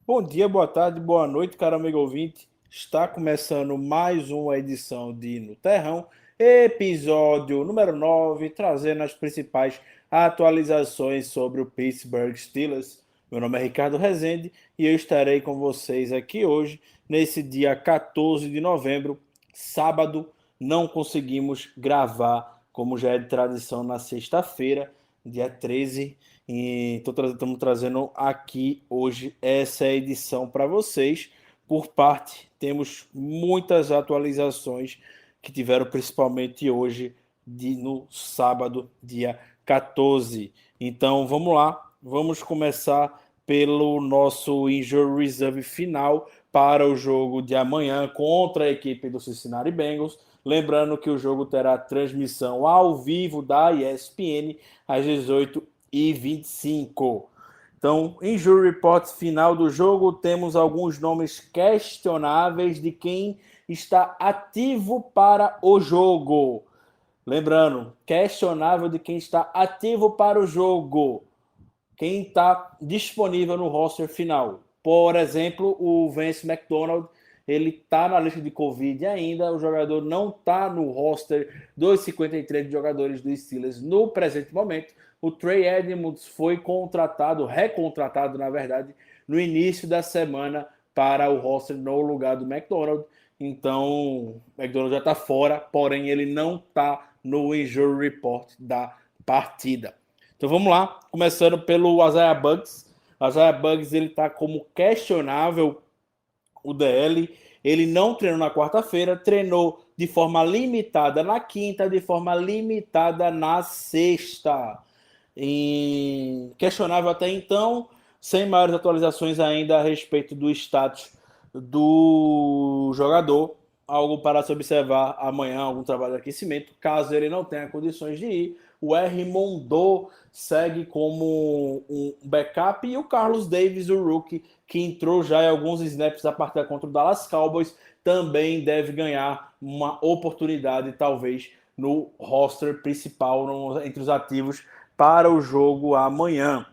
Bom dia, boa tarde, boa noite, caro amigo ouvinte. Está começando mais uma edição de No Terrão, episódio número 9, trazendo as principais atualizações sobre o Pittsburgh Steelers. Meu nome é Ricardo Rezende e eu estarei com vocês aqui hoje, nesse dia 14 de novembro, sábado. Não conseguimos gravar, como já é de tradição, na sexta-feira, dia 13. E estamos trazendo aqui hoje essa edição para vocês. Por parte, temos muitas atualizações que tiveram principalmente hoje, no sábado, dia 14. Então vamos lá, vamos começar pelo nosso Injury Reserve final para o jogo de amanhã contra a equipe do Cincinnati Bengals. Lembrando que o jogo terá transmissão ao vivo da ESPN às 18h25. Então, injury report final do jogo, temos alguns nomes questionáveis de quem está ativo para o jogo. Lembrando, questionável de quem está ativo para o jogo. Quem está disponível no roster final. Por exemplo, o Vance McDonald, ele está na lista de Covid ainda, o jogador não está no roster dos 53 jogadores do Steelers no presente momento. O Trey Edmunds foi recontratado, na verdade, no início da semana para o roster no lugar do McDonald. Então, o McDonald já está fora, porém ele não está no injury report da partida. Então vamos lá, começando pelo Isaiah Buggs. O Isaiah Buggs, ele está como questionável o DL. Ele não treinou na quarta-feira, treinou de forma limitada na quinta, de forma limitada na sexta. Questionável até então, sem maiores atualizações ainda a respeito do status do jogador. Algo para se observar amanhã, algum trabalho de aquecimento, caso ele não tenha condições de ir. O R. Mondou segue como um backup e o Carlos Davis, o rookie, que entrou já em alguns snaps da partida contra o Dallas Cowboys, também deve ganhar uma oportunidade, talvez, no roster principal, entre os ativos, para o jogo amanhã.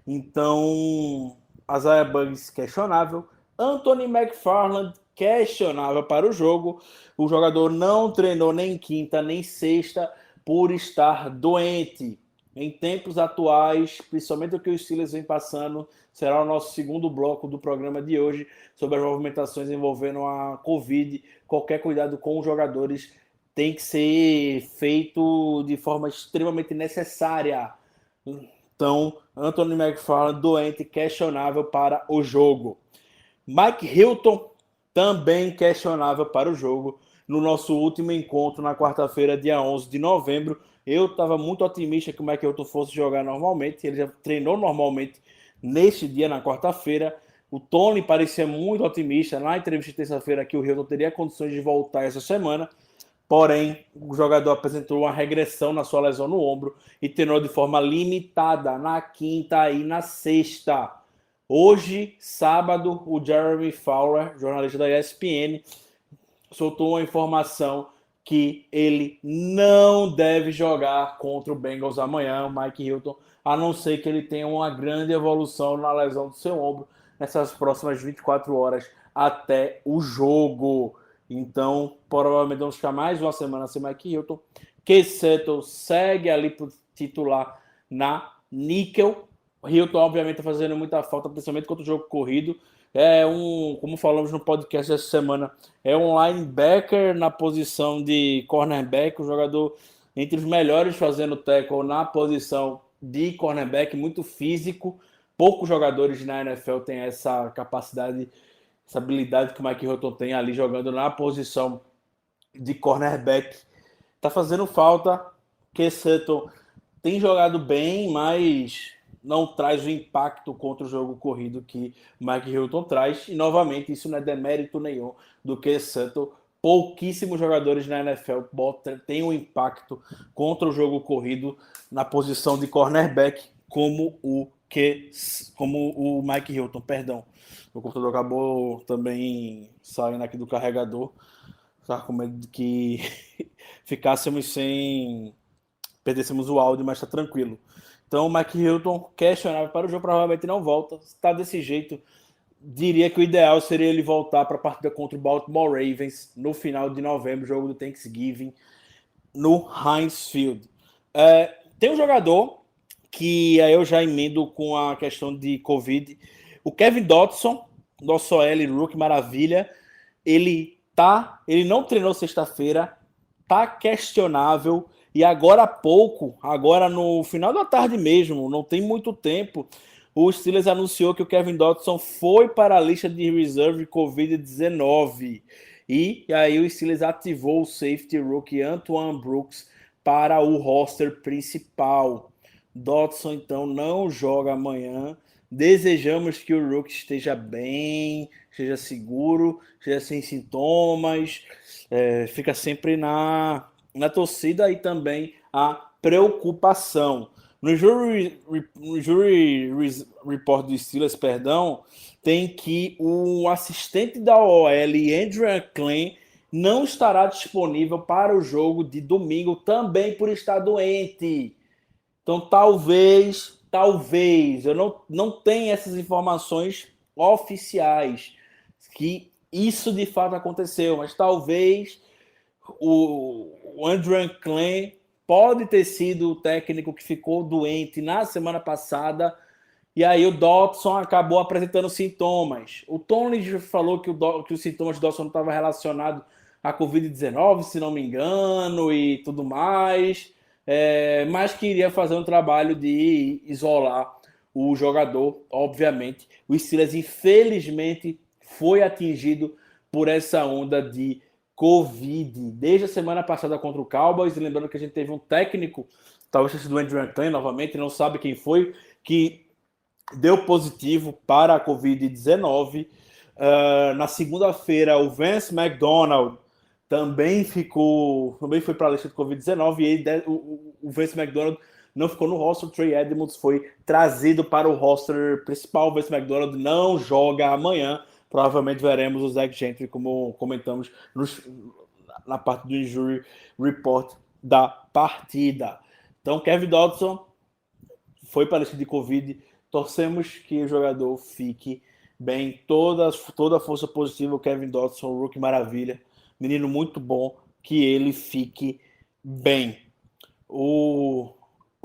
Então, Isaiah Buggs questionável. Anthony McFarland questionável para o jogo. O jogador não treinou nem quinta nem sexta por estar doente. Em tempos atuais, principalmente o que os Steelers vem passando, será o nosso segundo bloco do programa de hoje sobre as movimentações envolvendo a Covid. Qualquer cuidado com os jogadores tem que ser feito de forma extremamente necessária. Então, Anthony McFarland doente, questionável para o jogo. Mike Hilton também questionável para o jogo. No nosso último encontro na quarta-feira, dia 11 de novembro, eu estava muito otimista que o Mike Hilton fosse jogar normalmente. Ele já treinou normalmente neste dia, na quarta-feira. O Tony parecia muito otimista na entrevista de terça-feira que o Hilton teria condições de voltar essa semana. Porém, o jogador apresentou uma regressão na sua lesão no ombro e treinou de forma limitada na quinta e na sexta. Hoje, sábado, o Jeremy Fowler, jornalista da ESPN, soltou uma informação que ele não deve jogar contra o Bengals amanhã, o Mike Hilton, a não ser que ele tenha uma grande evolução na lesão do seu ombro nessas próximas 24 horas até o jogo. Então, provavelmente vamos ficar mais uma semana sem Mike Hilton. Case Settle segue ali para o titular na níquel. O Hilton, obviamente, está fazendo muita falta, principalmente contra o jogo corrido. Como falamos no podcast dessa semana, é um linebacker na posição de cornerback, um jogador entre os melhores fazendo tackle na posição de cornerback, muito físico. Poucos jogadores na NFL têm essa capacidade, essa habilidade que o Mike Hilton tem ali jogando na posição de cornerback. Tá fazendo falta. Que Sutton tem jogado bem, mas não traz o impacto contra o jogo corrido que Mike Hilton traz. E, novamente, isso não é demérito nenhum do que Sutton. Pouquíssimos jogadores na NFL têm um impacto contra o jogo corrido na posição de cornerback como o Mike Hilton, perdão. O computador acabou também saindo aqui do carregador. Estava com medo de que ficássemos sem... perdêssemos o áudio, mas está tranquilo. Então, o Mike Hilton questionável para o jogo, provavelmente não volta. Está desse jeito, diria que o ideal seria ele voltar para a partida contra o Baltimore Ravens no final de novembro, jogo do Thanksgiving, no Heinz Field. Tem um jogador que aí eu já emendo com a questão de Covid. O Kevin Dotson, nosso OL Rookie Maravilha, ele não treinou sexta-feira, tá questionável, e agora há pouco, agora no final da tarde mesmo, não tem muito tempo, o Steelers anunciou que o Kevin Dotson foi para a lista de reserve Covid-19. E aí o Steelers ativou o safety rookie Antoine Brooks para o roster principal. Dotson, então, não joga amanhã. Desejamos que o rookie esteja bem, esteja seguro, esteja sem sintomas. Fica sempre na torcida e também a preocupação. No jury report do Steelers, tem que o assistente da OL, Andrew Klein, não estará disponível para o jogo de domingo, também por estar doente. Então, talvez, eu não tenho essas informações oficiais que isso de fato aconteceu, mas talvez o Andrew Klein pode ter sido o técnico que ficou doente na semana passada, e aí o Dotson acabou apresentando sintomas. O Tony falou que os sintomas do Dotson não estavam relacionados à Covid-19, se não me engano, e tudo mais, mas queria fazer um trabalho de isolar o jogador, obviamente. O Steelers, infelizmente, foi atingido por essa onda de Covid desde a semana passada contra o Cowboys. Lembrando que a gente teve um técnico, talvez tenha sido o Andrew Klein novamente, não sabe quem foi, que deu positivo para a Covid-19. Na segunda-feira, o Vance McDonald também foi para a lista de Covid-19 e o Vance McDonald não ficou no roster. O Trey Edmonds foi trazido para o roster principal. O Vance McDonald não joga amanhã. Provavelmente veremos o Zach Gentry, como comentamos na parte do injury report da partida. Então, Kevin Dotson foi para a lista de Covid. Torcemos que o jogador fique bem. Toda a força positiva, o Kevin Dotson, o rookie maravilha. Menino muito bom, que ele fique bem. Os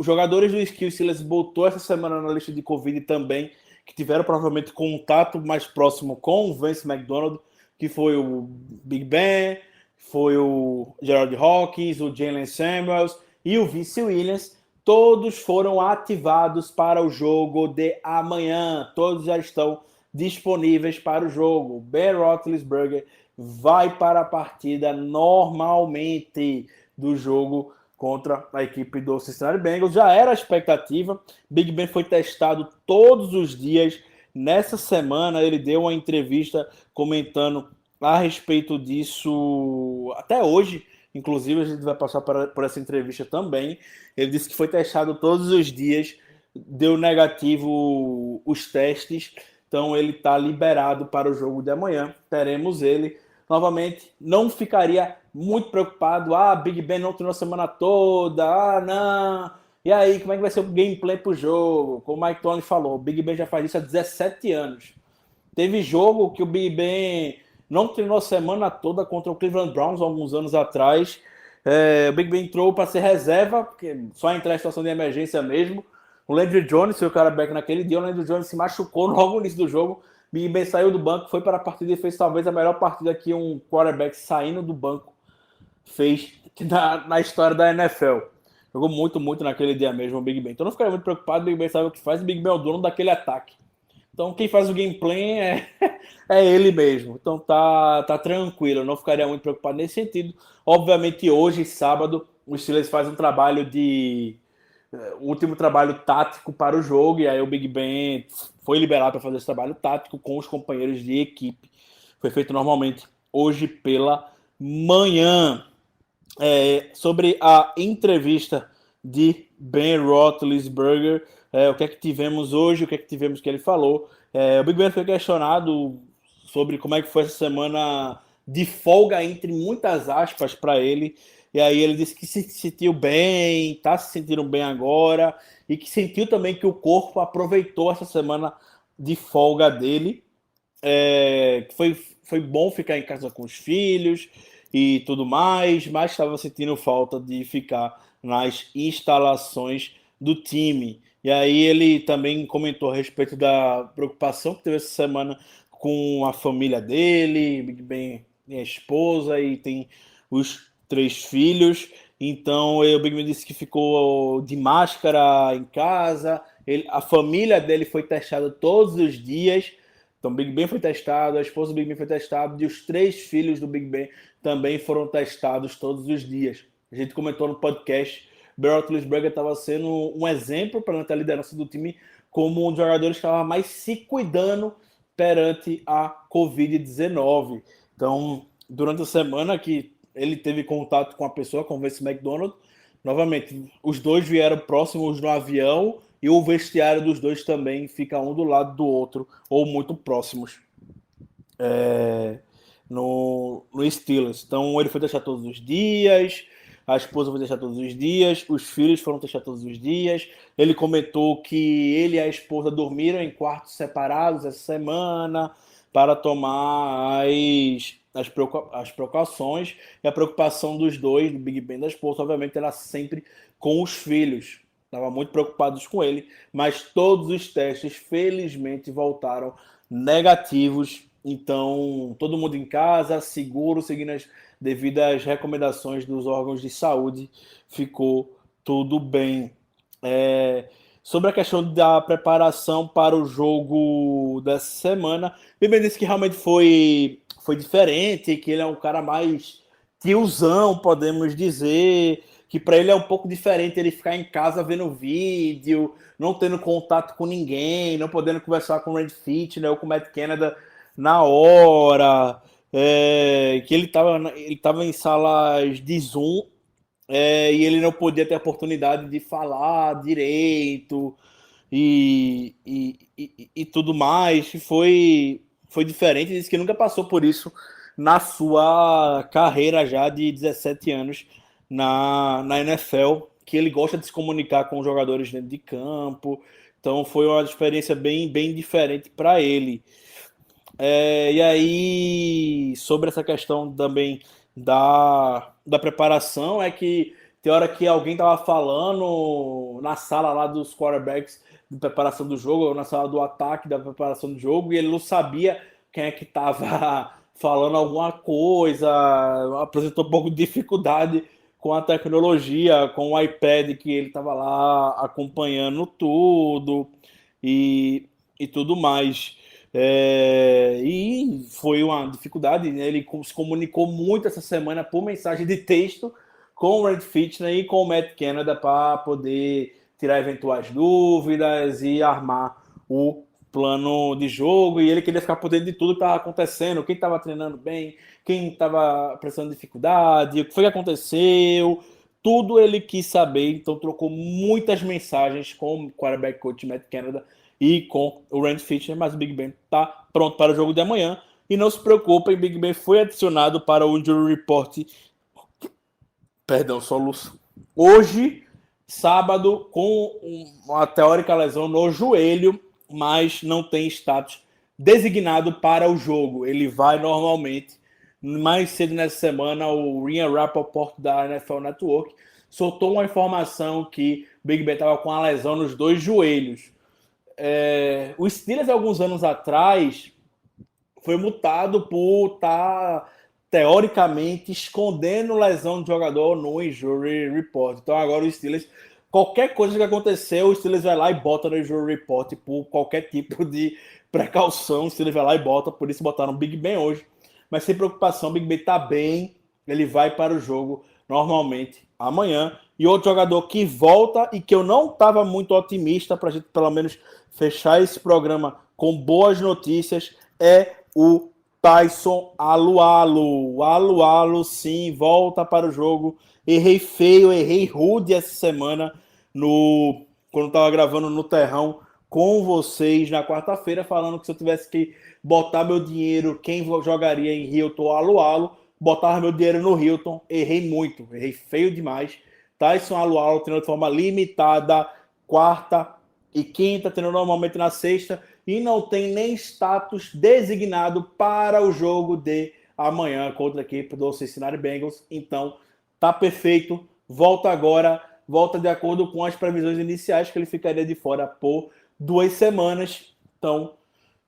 jogadores do Steelers botou essa semana na lista de Covid também, que tiveram provavelmente contato mais próximo com o Vance McDonald, que foi o Big Ben, foi o Gerald Hawkins, o Jalen Samuels e o Vince Williams. Todos foram ativados para o jogo de amanhã. Todos já estão disponíveis para o jogo. Ben Roethlisberger vai para a partida normalmente do jogo contra a equipe do Cincinnati Bengals. Já era a expectativa. Big Ben foi testado todos os dias. Nessa semana ele deu uma entrevista comentando a respeito disso até hoje. Inclusive a gente vai passar por essa entrevista também. Ele disse que foi testado todos os dias, deu negativo os testes, então ele está liberado para o jogo de amanhã. Teremos ele. Novamente, não ficaria muito preocupado. Big Ben não treinou a semana toda. Não. E aí, como é que vai ser o gameplay pro jogo? Como o Mike Tony falou, o Big Ben já faz isso há 17 anos. Teve jogo que o Big Ben não treinou a semana toda contra o Cleveland Browns alguns anos atrás. O Big Ben entrou para ser reserva, porque só entrar em situação de emergência mesmo. O Landry Jones foi o quarterback naquele dia. O Landry Jones se machucou logo no início do jogo. Big Ben saiu do banco, foi para a partida e fez talvez a melhor partida que um quarterback saindo do banco fez na história da NFL. Jogou muito, muito naquele dia mesmo o Big Ben. Então não ficaria muito preocupado, o Big Ben sabe o que faz, o Big Ben é o dono daquele ataque. Então quem faz o gameplay é ele mesmo. Então tá tranquilo, eu não ficaria muito preocupado nesse sentido. Obviamente hoje, sábado, o Steelers faz um trabalho o último trabalho tático para o jogo, e aí o Big Ben foi liberado para fazer esse trabalho tático com os companheiros de equipe. Foi feito normalmente hoje pela manhã. Sobre a entrevista de Ben Roethlisberger, o que é que tivemos hoje, o que é que tivemos que ele falou. O Big Ben foi questionado sobre como é que foi essa semana de folga, entre muitas aspas, para ele. E aí ele disse que se sentiu bem, está se sentindo bem agora, e que sentiu também que o corpo aproveitou essa semana de folga dele. que foi bom ficar em casa com os filhos e tudo mais, mas estava sentindo falta de ficar nas instalações do time. E aí ele também comentou a respeito da preocupação que teve essa semana com a família dele, Big Ben, minha esposa, e tem os 3 filhos. Então o Big Ben disse que ficou de máscara em casa. A família dele foi testada todos os dias. Então, Big Ben foi testado, a esposa do Big Ben foi testada, e os 3 filhos do Big Ben também foram testados todos os dias. A gente comentou no podcast, Ben Roethlisberger estava sendo um exemplo para a liderança do time, como um dos jogadores que estava mais se cuidando perante a Covid-19. Então, durante a semana que ele teve contato com a pessoa, com o Vince McDonald, novamente, os dois vieram próximos no avião, e o vestiário dos dois também fica um do lado do outro, ou muito próximos no Steelers. Então ele foi testado todos os dias, a esposa foi testar todos os dias, os filhos foram testar todos os dias. Ele comentou que ele e a esposa dormiram em quartos separados essa semana para tomar as precauções. E a preocupação dos dois, do Big Ben e da esposa, obviamente, era sempre com os filhos. Estavam muito preocupados com ele, mas todos os testes, felizmente, voltaram negativos. Então, todo mundo em casa, seguro, seguindo as devidas recomendações dos órgãos de saúde, ficou tudo bem. Sobre a questão da preparação para o jogo dessa semana, Bieber disse que realmente foi diferente, que ele é um cara mais tiozão, podemos dizer, que para ele é um pouco diferente ele ficar em casa vendo vídeo, não tendo contato com ninguém, não podendo conversar com o Randy Fitner ou com o Matt Canada na hora, que ele tava em salas de Zoom, e ele não podia ter a oportunidade de falar direito e tudo mais. Foi diferente, ele disse que nunca passou por isso na sua carreira já de 17 anos na NFL, que ele gosta de se comunicar com os jogadores dentro de campo. Então foi uma experiência bem, bem diferente para ele. E aí, sobre essa questão também da preparação, é que tem hora que alguém tava falando na sala lá dos quarterbacks de preparação do jogo, ou na sala do ataque da preparação do jogo, e ele não sabia quem é que tava falando alguma coisa, apresentou um pouco de dificuldade com a tecnologia, com o iPad que ele tava lá acompanhando tudo e tudo mais. E foi uma dificuldade, né? Ele se comunicou muito essa semana por mensagem de texto com o Red Fitner e com o Matt Canada para poder tirar eventuais dúvidas e armar o plano de jogo. E ele queria ficar por dentro de tudo que estava acontecendo, quem estava treinando bem, quem estava apresentando dificuldade, o que foi que aconteceu. Tudo ele quis saber, então trocou muitas mensagens com o quarterback coach Matt Canada e com o Randy Fitner, mas o Big Ben está pronto para o jogo de amanhã. E não se preocupem, Big Ben foi adicionado para o Injury Report. Perdão, soluço. Hoje, sábado, com uma teórica lesão no joelho, mas não tem status designado para o jogo. Ele vai normalmente. Mais cedo nessa semana, o Ian Rapoport da NFL Network soltou uma informação que o Big Ben estava com a lesão nos 2 joelhos. O Steelers, alguns anos atrás, foi multado por estar, teoricamente, escondendo lesão de jogador no Injury Report. Então, agora o Steelers, qualquer coisa que aconteceu, o Steelers vai lá e bota no Injury Report por qualquer tipo de precaução. O Steelers vai lá e bota, por isso botaram o Big Ben hoje. Mas sem preocupação, o Big Ben tá bem, ele vai para o jogo normalmente amanhã. E outro jogador que volta e que eu não estava muito otimista para a gente pelo menos fechar esse programa com boas notícias é o Tyson Alualu. O Alualu, sim, volta para o jogo. Errei feio, errei rude essa semana quando estava gravando no Terrão com vocês na quarta-feira, falando que se eu tivesse que botar meu dinheiro, quem jogaria em Hilton ou Alualu, botava meu dinheiro no Hilton. Errei muito, errei feio demais. Tyson Alualu treinando de forma limitada, quarta e quinta, treinando normalmente na sexta, e não tem nem status designado para o jogo de amanhã contra a equipe do Cincinnati Bengals. Então, tá perfeito. Volta agora, volta de acordo com as previsões iniciais, que ele ficaria de fora por 2 semanas. Então,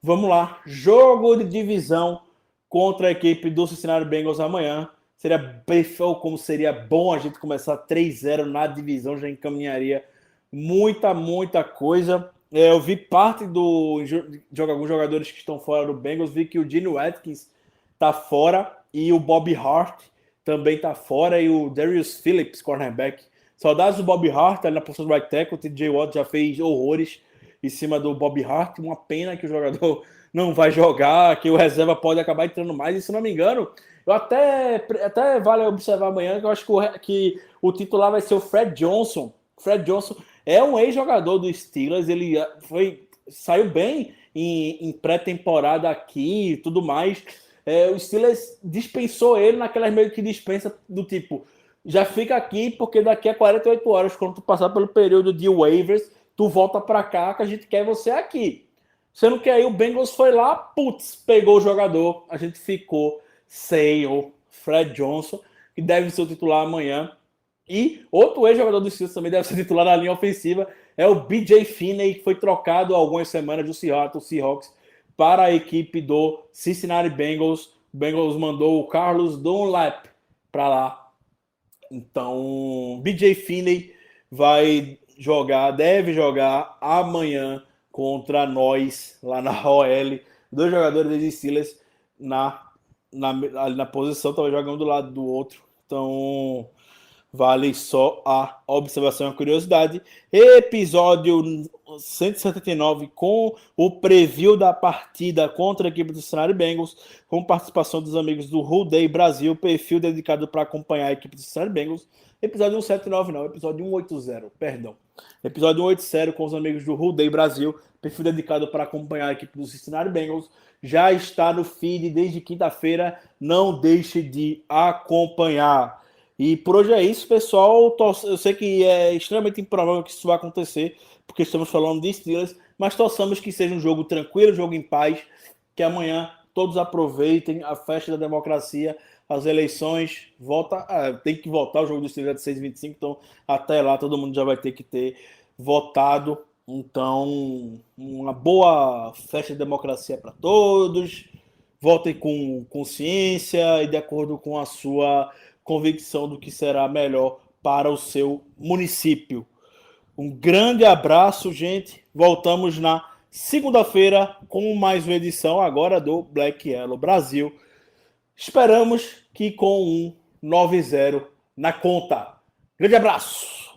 vamos lá. Jogo de divisão contra a equipe do Cincinnati Bengals amanhã. Seria perfeito, como seria bom a gente começar 3-0 na divisão, já encaminharia muita coisa. Eu vi parte de alguns jogadores que estão fora do Bengals, vi que o Geno Atkins tá fora e o Bobby Hart também tá fora, e o Darius Phillips, cornerback. Saudades do Bobby Hart ali na posição do right tackle. O TJ Watt já fez horrores em cima do Bobby Hart. Uma pena que o jogador não vai jogar, que o reserva pode acabar entrando mais. E se não me engano, eu até vale observar amanhã, que eu acho que o titular vai ser o Fred Johnson. Fred Johnson é um ex-jogador do Steelers, ele saiu bem em pré-temporada aqui e tudo mais. O Steelers dispensou ele naquelas meio que dispensa do tipo, já fica aqui porque daqui a 48 horas, quando tu passar pelo período de waivers, tu volta pra cá que a gente quer você aqui. Sendo que aí o Bengals foi lá, pegou o jogador, a gente ficou sem o Fred Johnson, que deve ser o titular amanhã. E outro ex-jogador do Steelers também deve ser titular na linha ofensiva, é o BJ Finney, que foi trocado há algumas semanas do Seahawks para a equipe do Cincinnati Bengals. O Bengals mandou o Carlos Dunlap para lá. Então, BJ Finney deve jogar amanhã contra nós, lá na OL. 2 jogadores dos Steelers ali na posição, estava jogando do lado do outro. Então, vale só a observação e a curiosidade. Episódio 179 com o preview da partida contra a equipe do Cincinnati Bengals, com participação dos amigos do Whole Day Brasil, perfil dedicado para acompanhar a equipe do Cincinnati Bengals. Episódio 179 não, episódio 180, perdão. Episódio 180 com os amigos do Whole Day Brasil, perfil dedicado para acompanhar a equipe do Cincinnati Bengals. Já está no feed desde quinta-feira, não deixe de acompanhar. E por hoje é isso, pessoal. Eu sei que é extremamente improvável que isso vá acontecer, porque estamos falando de Steelers, mas torçamos que seja um jogo tranquilo, um jogo em paz, que amanhã todos aproveitem a festa da democracia, as eleições, tem que votar, o jogo do Steelers é de 6h25, então até lá todo mundo já vai ter que ter votado. Então, uma boa festa de democracia para todos, votem com consciência e de acordo com a sua convicção do que será melhor para o seu município. Um grande abraço, gente. Voltamos na segunda-feira com mais uma edição agora do Black Yellow Brasil. Esperamos que com um 9-0 na conta. Grande abraço.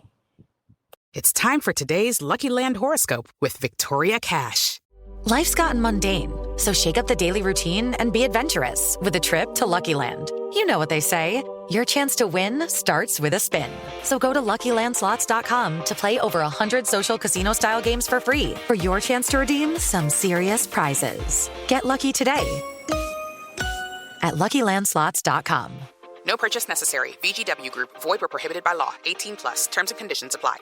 It's time for today's Lucky Land horoscope with Victoria Cash. Life's gotten mundane, so shake up the daily routine and be adventurous with a trip to Lucky Land. You know what they say, your chance to win starts with a spin. So go to LuckyLandSlots.com to play over 100 social casino-style games for free for your chance to redeem some serious prizes. Get lucky today at LuckyLandSlots.com. No purchase necessary. VGW Group. Void where prohibited by law. 18+. Terms and conditions apply.